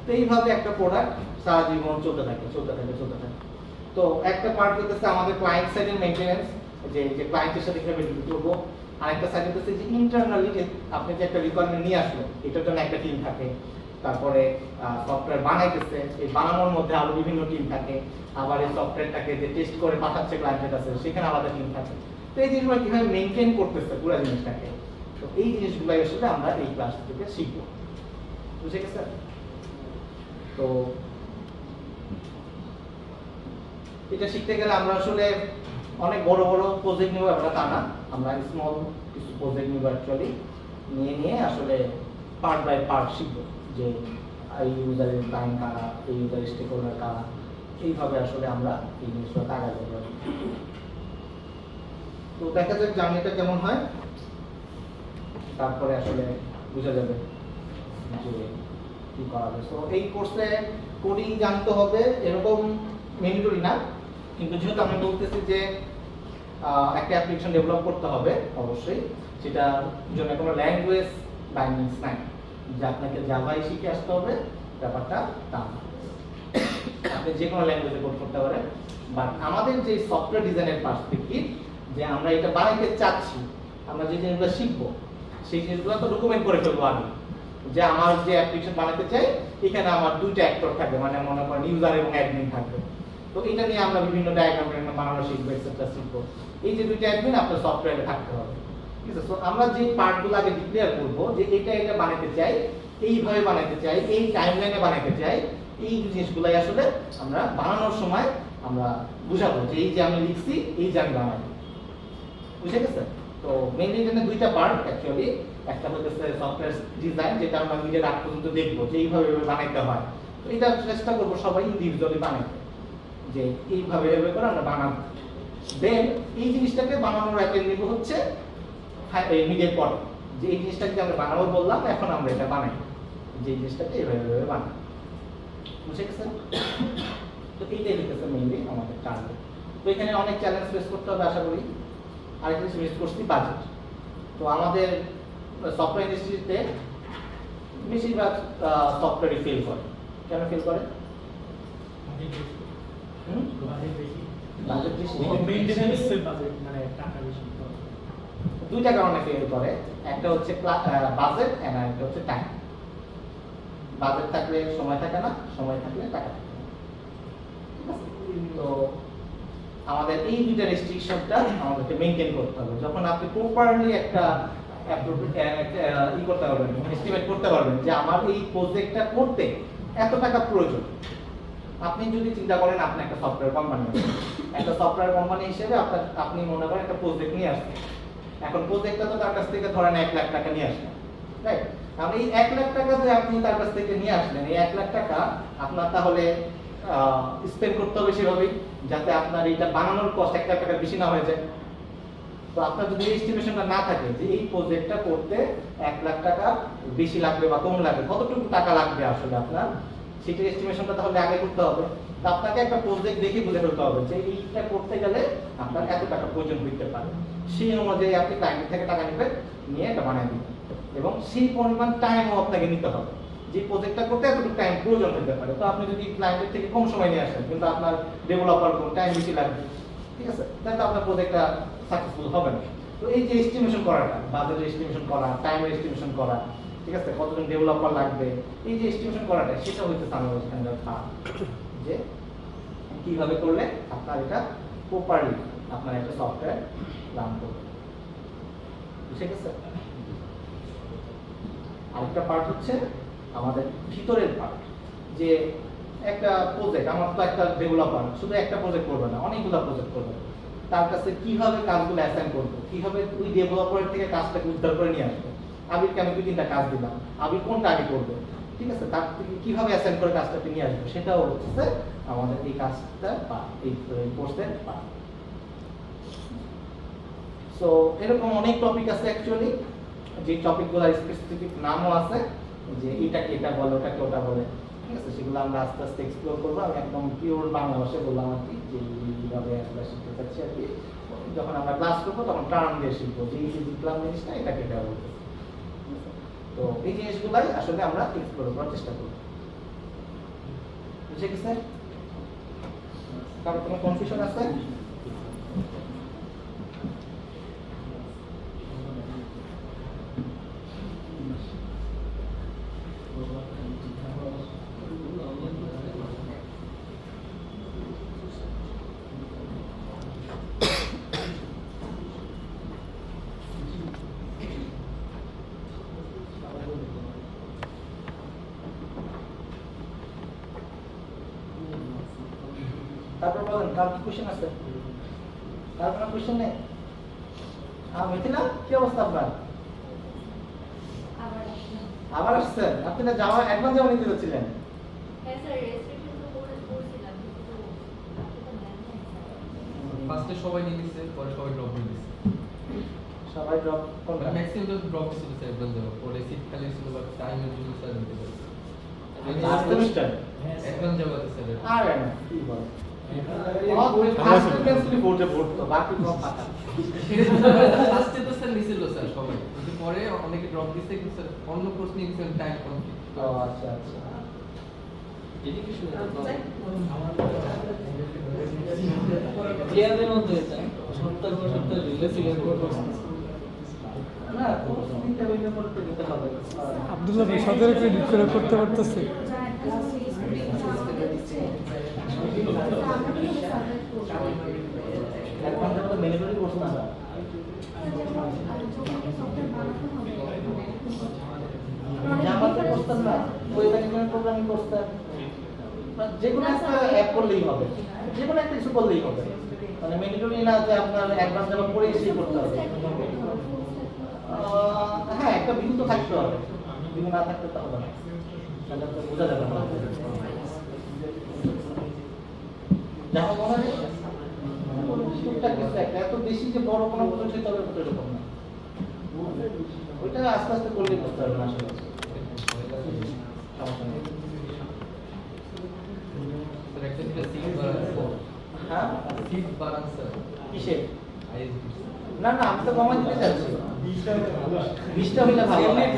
তো এইভাবে একটা প্রোডাক্ট সারা জীবন চলতে থাকে তো একটা পার্ট হচ্ছে আমাদের ক্লায়েন্ট সাইডের মেইনটেনেন্স যে ক্লায়েন্টের সাথে কিভাবে ডিল করবো আরেকটা সাইড হচ্ছে যে ইন্টারনালি যে আপনি যে একটা রিকোয়ারমেন্ট নিয়ে আসলো এটার জন্য একটা টিম থাকে, তারপরে সফটওয়্যার বানাইতেছে, এই বানানোর মধ্যে আরো বিভিন্ন টিম থাকে, আবার এই সফটওয়্যারটাকে যে টেস্ট করে পাঠাচ্ছে ক্লায়েন্টের কাছে সেখানে আলাদা টিম থাকে। তো এই জিনিসগুলো কিভাবে মেনটেন করতেছে পুরো জিনিসটাকে, তো এই জিনিসগুলোই আসলে আমরা এই ক্লাস থেকে শিখবো। বুঝে গেছে? তো এটা শিখতে গেলে আমরা আসলে অনেক বড় বড় প্রজেক্ট নিব আমরা তা না, আমরা স্মল কিছু প্রজেক্ট নিব অ্যাকচুয়ালি, নিয়ে আসলে পার্ট বাই পার্ট শিখবো যে এই ইউজারের টাইম কারা, এই ইউজার স্টেক হোল্ডার কারা, এইভাবে আসলে আমরা এই জিনিসগুলো আগাবো। তো দেখা যাক জার্নিটা কেমন হয়, তারপরে আসলে বোঝা যাবে যে কি করা যায়। সো এই কোর্সে কোডিং জানতে হবে এরকম ম্যান্ডেটরি না, কিন্তু যেহেতু আমি বলতেছি যে একটা অ্যাপ্লিকেশন ডেভেলপ করতে হবে অবশ্যই, সেটার জন্য কোনো ল্যাঙ্গুয়েজ বাইন্ডিংস নাই যে আপনাকে জাভাই শিখে আসতে হবে, ব্যাপারটা তা না। আপনি যে কোনো ল্যাঙ্গুয়েজে কোড করতে পারেন, বাট আমাদের যে সফটওয়্যার ডিজাইনের পার্সপেক্টিভ যে আমরা এটা বানাইতে চাচ্ছি, আমরা যে জিনিসগুলো শিখবো সেই জিনিসগুলো তো ডকুমেন্ট করে ফেলবো আমি, যে আমার যে অ্যাপ্লিকেশন বানাতে চাই এখানে আমার দুইটা অ্যাক্টর থাকবে, মানে মনে করেন ইউজার এবং অ্যাডমিন থাকবে। তো এটা নিয়ে আমরা বিভিন্ন ডায়াগ্রাম বানানো শিখবো, এক্সেট্রা শিখবো। এই যে দুইটা অ্যাডমিন আপনার সফটওয়্যারে থাকতে হবে, ঠিক আছে? সো আমরা যে পার্টগুলো আগে ডিক্লেয়ার করবো যে এটা বানাতে চাই, এইভাবে বানাতে চাই, এই টাইমলাইনে বানাতে চাই, এই জিনিসগুলাই আসলে আমরা বানানোর সময় আমরা বুঝাবো যে এই যে আমি লিখছি এই যে আমি বানাবো। বুঝে গেছে? তো মেইনলি এখানে দুইটা পার্ট অ্যাকচুয়ালি, একটা হচ্ছে সফটওয়্যার ডিজাইন, যেটা আমরা ভিডিওর আগ পর্যন্ত দেখবো যে এইভাবে বানাইতে হয়। তো এটা চেষ্টা করবো সবাই ইন্ডিভিজুয়ালি বানাইতে, যে এইভাবে এভাবে করে আমরা বানাবো। দেন এই জিনিসটাকে বানানোর একটা নিব হচ্ছে মিডিয়ার পর, যে এই জিনিসটাকে আমরা বানাবো বললাম, এখন আমরা এটা বানাই, যে এই জিনিসটাকে এইভাবে বানাই। বুঝে গেছে? তো এইটাই হচ্ছে মেইনলি আমাদের টার্গেট। তো এখানে অনেক চ্যালেঞ্জ ফেস করতে হবে আশা করি। আরেকটা জিনিস মিস করছি, বাজেট। তো আমাদের সফটওয়্যার ইন্ডাস্ট্রিতে বেশিরভাগ সফটওয়্যারই ফেল করে। কেন ফেল করে? বাজেট বেশি, মেইনটেনেন্সের বাজেট মানে টাকা বেশি। দুইটা কারণে ফেল করে, একটা হচ্ছে বাজেট আর একটা হচ্ছে টাইম। বাজেট থাকলে সময় থাকে না, সময় থাকলে টাকা থাকে না। ঠিক আছে? তো আমাদের এই দুইটা রেস্ট্রিকশনটা আমাদেরকে মেইনটেইন করতে হবে। যখন আপনি প্রপারলি একটা করতে পারবেন, এস্টিমেট করতে পারবেন যে আমার এই প্রজেক্টটা করতে এত টাকা প্রয়োজন। আপনি যদি চিন্তা করেন আপনি একটা সফটওয়্যার কোম্পানি, একটা সফটওয়্যার কোম্পানি হিসেবে আপনি মনে করেন একটা প্রজেক্ট নিয়ে আসছেন। এখন প্রজেক্টটা তো তার কাছ থেকে ধরেন 1 লাখ টাকা নিয়ে আসলেন, রাইট? আমি এই 1 লাখ টাকা যে আপনি তার কাছ থেকে নিয়ে আসলেন, এই 1 লাখ টাকা আপনার তাহলে স্পেন্ড করতে হবে সেভাবেই, যাতে আপনার এটা বানানোর কস্ট 1 লাখ টাকা বেশি না হয়ে যায়। তো আপনার যদি এস্টিমেশনটা না থাকে যে এই প্রজেক্টটা করতে 1 লাখ টাকা বেশি লাগবে বা কম লাগবে, কতটুকু টাকা লাগবে আসলে আপনার, সেটা এস্টিমেশনটা তাহলে আগে করতে হবে। তো আপনাকে একটা প্রজেক্ট দেখে বুঝে ফেলতে হবে যে এইটা করতে গেলে আপনার এত টাকা প্রয়োজন হতে পারে। সেই অনুযায়ী আপনি ক্লায়েন্ট থেকে টাকা নেবেন, নিয়ে এটা বানিয়ে দিবেন, এবং সেই পরিমাণ টাইমও আপনাকে নিতে হবে। যে প্রজেক্টটা করতে এতটুকু টাইম প্রয়োজন হতে পারে। তো আপনি যদি ক্লায়েন্টের থেকে কম সময় নিয়ে আসেন কিন্তু আপনার ডেভেলপার কোন টাইম বেশি লাগবে, ঠিক আছে, তাহলে আপনার প্রজেক্টটা সাকসেসফুল হবে না। তো এই যে এস্টিমেশন করাটা, বাজেটের এস্টিমেশন করা, টাইমের এস্টিমেশন করা, ঠিক আছে, কতজন ডেভেলপার লাগবে, এই যে এস্টিমেশন করাটা, সেটা হইতে আমাদের এখানে যে কিভাবে করলে আপনার এটা প্রপারলি আপনার একটা সফটওয়্যার রান করবে। ঠিক আছে? আরেকটা পার্ট হচ্ছে আমাদের ভিতরের পার্ট, যে একটা প্রজেক্ট, আমার তো একটা ডেভেলপার শুধু একটা প্রজেক্ট করবে না, অনেকগুলো প্রজেক্ট করবে। তার কাছে কিভাবে কাজগুলো অ্যাসাইন করবো, কিভাবে ওই ডেভেলপারের থেকে কাজটাকে উদ্ধার করে নিয়ে আসবো। আবিরকে আমি 2-3টা কাজ দিলাম, আবির কোনটা আগে করবে, ঠিক আছে, তার থেকে কিভাবে অ্যাসাইন করে কাজটাকে নিয়ে আসবো, সেটাও হচ্ছে আমাদের এই কাজটা বা এই কোর্সের পার্ট। সো এরকম অনেক টপিক আছে অ্যাকচুয়ালি, যে টপিকগুলোর স্পেসিফিক নামও আছে, যে এটাকে এটা বলে, ওটাকে ওটা বলে, ঠিক আছে, সেগুলো আমরা আস্তে আস্তে এক্সপ্লোর করবো। আমি একদম পিওর বাংলা ভাষায় বললাম আর কি, যে এইভাবে আমরা শিখতে চাচ্ছি আর কি। যখন আমরা ক্লাস করবো তখন টার্ম দিয়ে শিখবো, যে এই যে শিখলাম জিনিসটা এটাকে এটা বলতে। তো এই জিনিসগুলাই আসলে আমরা এক্সপ্লোর করার চেষ্টা করবো। বুঝে গেছে? কারো কোনো কনফিউশন আছে? তারপর বলেন কার কি কোশ্চেন আছে? কার কোনো কোশ্চেন নেই? মিথিলা কি অবস্থা আপনার? আবার আসছেন? আপনি না যাওয়া অ্যাডভান্স যাওয়া নিতে যাচ্ছিলেন? ফার্স্টে সবাই নিয়ে নিছে, পরে সবাই ড্রপ নিয়ে নিছে। সবাই ড্রপ কোনটা? ম্যাক্সিমাম তো ড্রপ ছিল স্যার একদম দেওয়া, পরে সিট খালি ছিল বাট টাইমের জন্য স্যার নিতে পারছে। Last semester? একদম যাওয়া স্যার। আরে না কি বলেন? ফার্স্ট সেমিস্টারে বোর্ডে পড়তো বাকি সব পাতা। ফার্স্টে তো স্যার নিছিল স্যার সবাই, কিন্তু পরে অনেকে ড্রপ দিছে, কিন্তু স্যার অন্য কোর্স নিয়ে গেছে টাইম কমপ্লিট। ও আচ্ছা আচ্ছা। ক্লিয়ারের মধ্যে এটা 70% রিলে ক্লিয়ার করতে না কোর্স নিতে হইলে করতে দিতে হবে। আব্দুল্লাহ ভাই 17 ক্রেডিট করে করতে পারতেছে। এখন তো ম্যানেজমেন্ট কোর্স না। জামাতে করতেন না, ওই ম্যানেজমেন্ট প্রোগ্রামিং করতেন। যে কোনো একটা অ্যাপ করলেই হবে, যে কোনো একটা কিছু করলেই হবে, মানে ম্যান্ডেটরি না যে আপনার অ্যাডভান্স জাভা পড়ে এসেই করতে হবে। হ্যাঁ একটা ভিউ তো থাকতে হবে, ভিউ না থাকতে তো হবে না, তাহলে তো বোঝা যাবে না। জাভা মনে হয় টুকটাক কিছু একটা, এত বেশি যে বড় কোনো প্রজেক্ট তবে এরকম না, ওইটা আস্তে আস্তে করলেই করতে হবে না আসলে। সমস্যা নেই। স্যার একটা ছিল সিট বাড়ান, হ্যাঁ সিট বাড়ান স্যার কিসে? আইএসবি। না না আমি তো কমাই দিতে চাচ্ছি, 20টা হইলে ভালো হয়।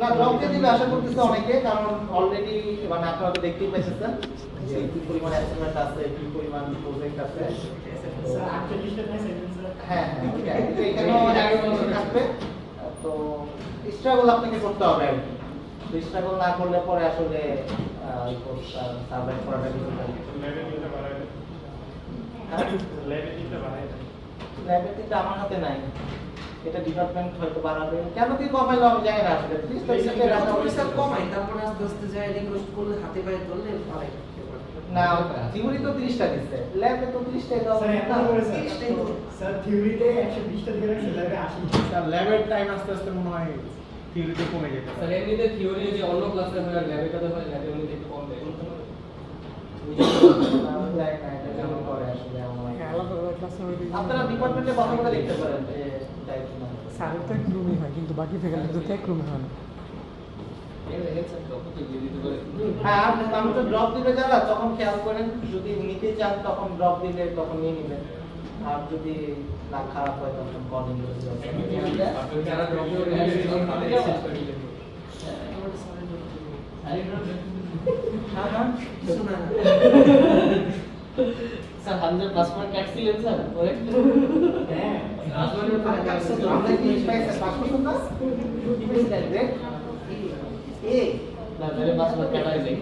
না ড্রপ দিয়ে দিবে আশা করতেছে অনেকে, কারণ অলরেডি মানে আপনারা তো দেখতেই পাচ্ছেন যে কি পরিমাণ অ্যাসাইনমেন্ট আছে, কি পরিমাণ প্রজেক্ট আছে। হ্যাঁ হ্যাঁ এখানেও আগে থাকবে, তো স্ট্রাগল আপনাকে করতে হবে আর কি। স্ট্রাগল না করলে পরে আসলে এই কোর্সটা সার্ভাইভ করাটা ডিফিকাল্ট। ল্যাবের আমার হাতে নাই, এটা ডিপার্টমেন্ট হয়তো বাড়াবে, কেন কি কমাইলো আমি জানি না আসলে। 30% রাখা হয়েছে কমাই, তারপরে আস্তে আস্তে যায় রিকোয়েস্ট করলে হাতে পায়ে ধরলে পারে। না থিওরি তো 30টা দিচ্ছে, ল্যাবে তো 30টাই দাও না। স্যার থিওরিতে 120টা দিয়ে রাখছে, ল্যাবে 80। স্যার ল্যাবের টাইম আস্তে আস্তে মনে হয় থিওরিতে কমে যেতে স্যার এমনিতে থিওরি যে অন্য ক্লাসে হয় ল্যাবে কাছে হয়, ল্যাবে এমনিতে একটু কম দেয়। আপনারা ডিপার্টমেন্টে কথা বলে দেখতে পারেন যে দায়িত্ব না। স্যারের তো এক রুমই হয়, কিন্তু বাকি ফ্যাকাল্টি তো এক রুমে হয় না। হ্যাঁ আমি তো ড্রপ দিলে যারা তখন খেয়াল করেন, যদি নিতে চান তখন ড্রপ দিলে তখন নিয়ে নেবেন, আর যদি না খারাপ হয় তখন কলিং যারা ড্রপ করে হ্যাঁ হ্যাঁ স্যার 100+ মার্ক কাটছিলেন স্যার পরে? হ্যাঁ আমরা কি পাইছে পাস করছেন না? কি পাইছেন রে? না মেরে 5 মার্ক কাটাই যায়।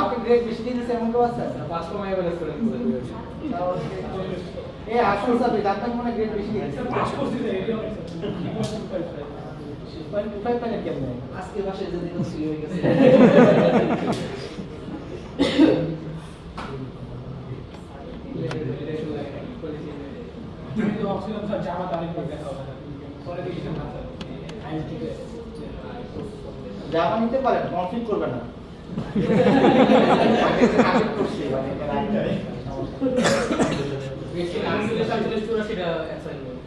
আপনি গ্রেড বেশি দিয়েছে এমন কেউ আছে? 5 কমাই ব্যালেন্স করেন এ আসল সাবজেক্ট আপনার মনে গ্রেড বেশি দিয়েছে? পাস করছি যে এটা 0.25 পেলেন কেমনে? আজকে মাসে যদি নসি হয়ে গেছে। আমি তো ভাবছিলাম স্যার জামা তারিখ দেখা হবে না, পরে দেখলাম না স্যার আইএসটিতে জামা নিতে পারেন, কনফ্লিক্ট করবে না। আগে করছি মানে এটা আগে বেশি আনসিলে 84টা অ্যাসাইনমেন্ট।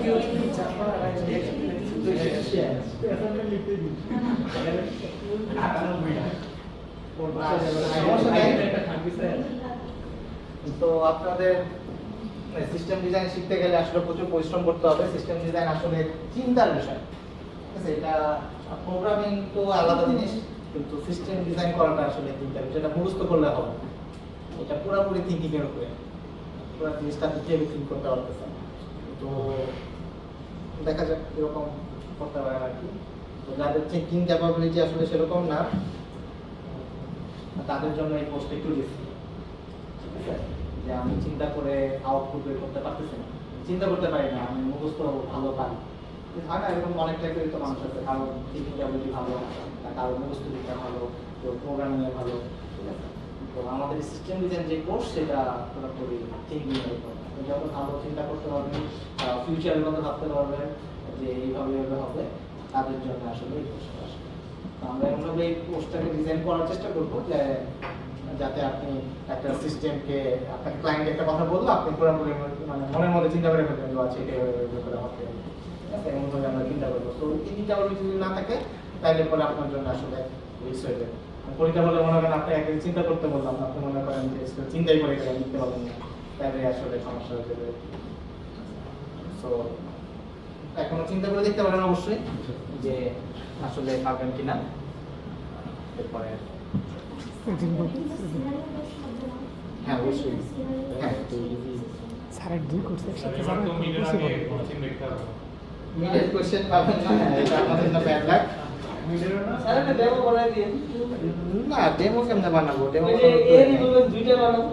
কেউ যদি চাপা অ্যাসাইনমেন্ট লিখতে দিই সমস্যা নাই। তো আপনাদের সিস্টেম ডিজাইন শিখতে গেলে আসলে প্রচুর পরিশ্রম করতে হবে। সিস্টেম ডিজাইন আসলে চিন্তার বিষয়, ঠিক আছে? এটা প্রোগ্রামিং তো আলাদা জিনিস, কিন্তু সিস্টেম ডিজাইন করাটা আসলে চিন্তার বিষয়। এটা মুখস্থ করলে হবে, এটা পুরোপুরি থিঙ্কিং এর উপরে, পুরো জিনিসটা কিভাবে থিঙ্ক করতে পারতেছে। তো দেখা যাক এরকম করতে পারে আর কি। তো যাদের থিঙ্কিং ক্যাপাবিলিটি আসলে সেরকম না, তাদের জন্য এই কোর্সটা একটু রিস্কি, ঠিক আছে? যে আমি চিন্তা করে আউটপুট বের করতে পারতেছি না, চিন্তা করতে পারি না, আমি মুখস্থ ভালো পারি, হয় না এরকম অনেক টাইপের তো মানুষ আছে, কারো টেকনিক্যাল অ্যাবিলিটি ভালো, কারো মুখস্থ বিদ্যা ভালো, কেউ প্রোগ্রামিংয়ে ভালো, ঠিক আছে। তো আমাদের সিস্টেম ডিজাইন যে কোর্স সেটা পুরোপুরি থিঙ্কিং এর উপর, যত ভালো চিন্তা করতে পারবেন, ফিউচারের কথা ভাবতে পারবেন যে এইভাবে এইভাবে হবে, তাদের জন্য আসলে এই কোর্সটা আসবে। তো আমরা এমনভাবে এই কোর্সটাকে ডিজাইন করার চেষ্টা করবো যে যাতে আপনি একটা সিস্টেমকে, আপনার ক্লায়েন্ট একটা কথা বললো, আপনি পুরোপুরি মানে মনের মধ্যে চিন্তা করে ফেলবেন যে আছে এটা এভাবে করে হবে, ঠিক আছে, এমনভাবে আমরা চিন্তা করবো। তো এই চিন্তা করলে যদি না থাকে তাহলে পরে আপনার জন্য আসলে রিস্ক হয়ে যাবে। পরীক্ষা হলে মনে করেন আপনি একদিন চিন্তা করতে বললাম, আপনি মনে করেন যে চিন্তাই করে গেলেন, লিখতে পারবেন না, তাহলে আসলে সমস্যা হয়ে যাবে। সো এখনো চিন্তা করে দেখতে পারেন অবশ্যই যে আসলে পারবেন কিনা, এরপরে হ্যাঁ অবশ্যই হ্যাঁ স্যারের 2 কোর্স একসাথে এবার তো মিডের আগে কোচিং দেখতে হবে। মিডের কোশ্চেন পাবেন না, এটা আমাদের জন্য ব্যাড লাক। মিডেরও না স্যার একটা ডেমো বানাই দিন। না ডেমো কেমনে বানাবো, ডেমো ওই যে এরই বলবেন দুইটা বানাবো।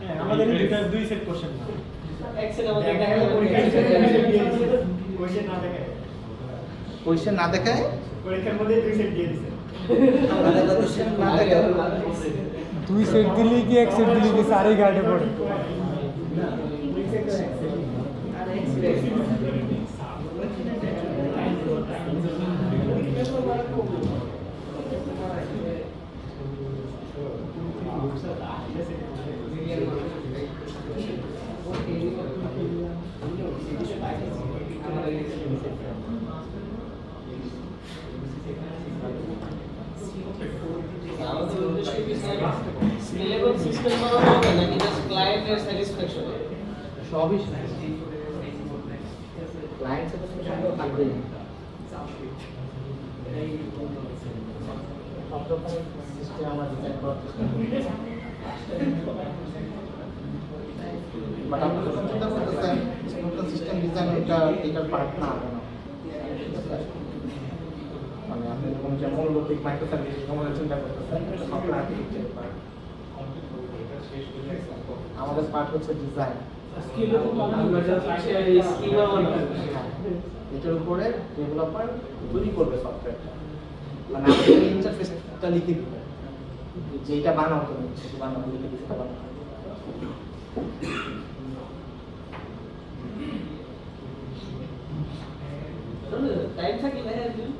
হ্যাঁ আমাদের দুই সেট কোশ্চেন না এক সেট আমাদের দেখা দেখা যাবে পরীক্ষা পরীক্ষা। কোশ্চেন না দেখায় কোশ্চেন না দেখায়, পরীক্ষার মধ্যে 2 সেট দিয়ে দিছে কোশ্চেন না দেখায় 2 সেট দিলে কি 1 সেট দিলে কি সারি গাড়ে পড়ে। আর এক সেট আমাদের উদ্দেশ্য কি স্যার স্কেলেবল সিস্টেম বানানো হবে নাকি জাস্ট ক্লায়েন্টের স্যাটিসফ্যাকশন? সবই ক্লায়েন্ট স্যাটিসফ্যাকশন তো থাকবেই। সব রকমের সিস্টেম আমরা ডিজাইন করার চেষ্টা করি, বাট আপনি যখন চিন্তা করতেছেন নতুন সিস্টেম ডিজাইন এটার পার্ট না কেন, মানে আপনি যখন যে মৌলিক মাইক্রো সার্ভিস সম্বন্ধে চিন্তা করতেছেন সফটওয়্যার আর্কিটেকচার পার্ট, আমাদের পার্ট হচ্ছে ডিজাইন। এটার উপরে ডেভেলপার তৈরি করবে সফটওয়্যারটা, মানে আপনি ইন্টারফেসটা লিখে দিবেন যে এটা বানাও, তুমি সেটা বানাও, লিখে দিতে বানাও। টাইম থাকলে হ্যাঁ দিন।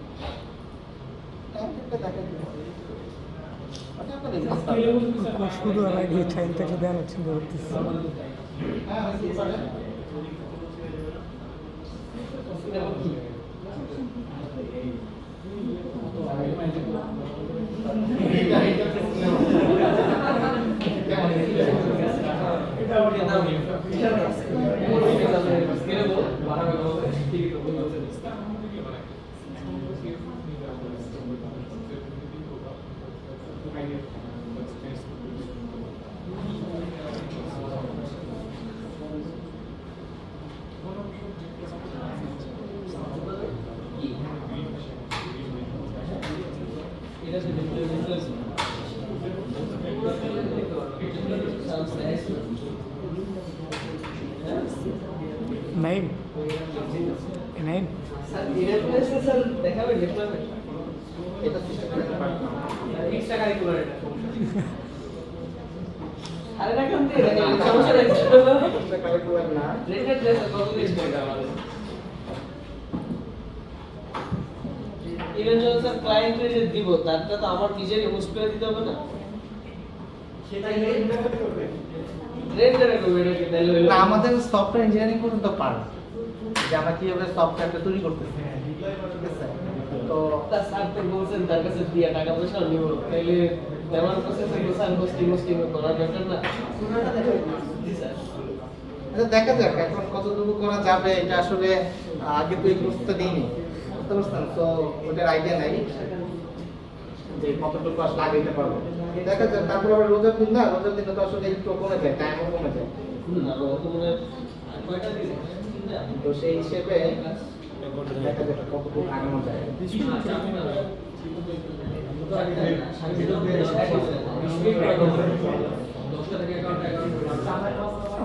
শুরু হওয়ার আগে টাইম থেকে দেন চিন্তা করতেছি। নাইম নাইম স্যার ইরেফারেন্স স্যার দেখাবে ডিপ্লয়মেন্ট এটা সিস্টেমের পার্ট না। এক্সট্রা কারিকুলার এটা আরে না কেন দিয়ে দেখাবে সমস্যা নাই এটা কারিকুলার না, রেটেড ড্রেস কত দিন পড়া আমাদের ইভেন যখন স্যার ক্লায়েন্টের যে দিব তারটা তো আমার নিজেরই হোস্ট করে দিতে হবে না সেটা রেন্ডার করবে রেন্ডারে করবে এটা কি তাহলে হলো না আমাদের সফটওয়্যার ইঞ্জিনিয়ারিং পর্যন্ত পার্ট যে আমরা কিভাবে সফটওয়্যারটা তৈরি করতেছি, ঠিক আছে। তো তা স্যার তো বলছেন তার কাছে দিয়ে টাকা পয়সা নিব তাইলে দেওয়ার প্রসেসে তো স্যার হোস্টিং করার দরকার না জি স্যার এটা দেখা যাক এখন কতটুকু করা যাবে, এটা আসলে আগে তো এই কোর্সটা দিইনি, বুঝতে পারছেন। তো ওটার আইডিয়া নাই যে কতটুকু আসলে আগাইতে পারবো, দেখা যাক। তারপর আবার রোজার দিন না, রোজার দিনে তো আসলে একটু কমে যায়, টাইমও কমে যায়। না তো মনে হয় কয়টা দিন তো সেই হিসেবে দেখা যাক কতটুকু আগানো যায়।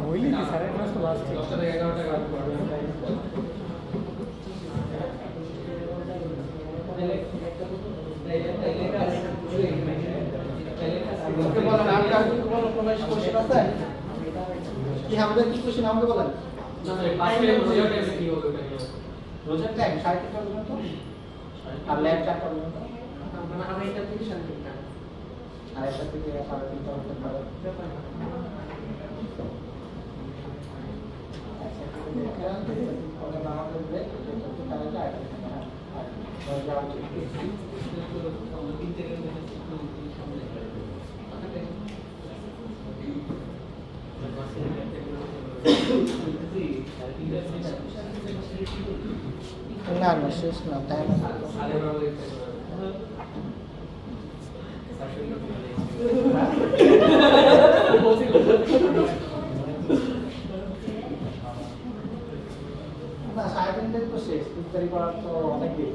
হইলে কি স্যারের ক্লাস তো লাস্ট। ওকে বলেন, আর কার কোনো কোশ্চেন আছে? কি আমাদের কি কোশ্চেন আমাকে বলেন? রোজার টাইম 3:30 পর্যন্ত আর ল্যাব 4টা পর্যন্ত আর একটা থেকে 3:30 পর্যন্ত পাবে। না না শেষ না টাইম না 3:30 তো শেষ, ইফতারি করার তো অনেক দেরি।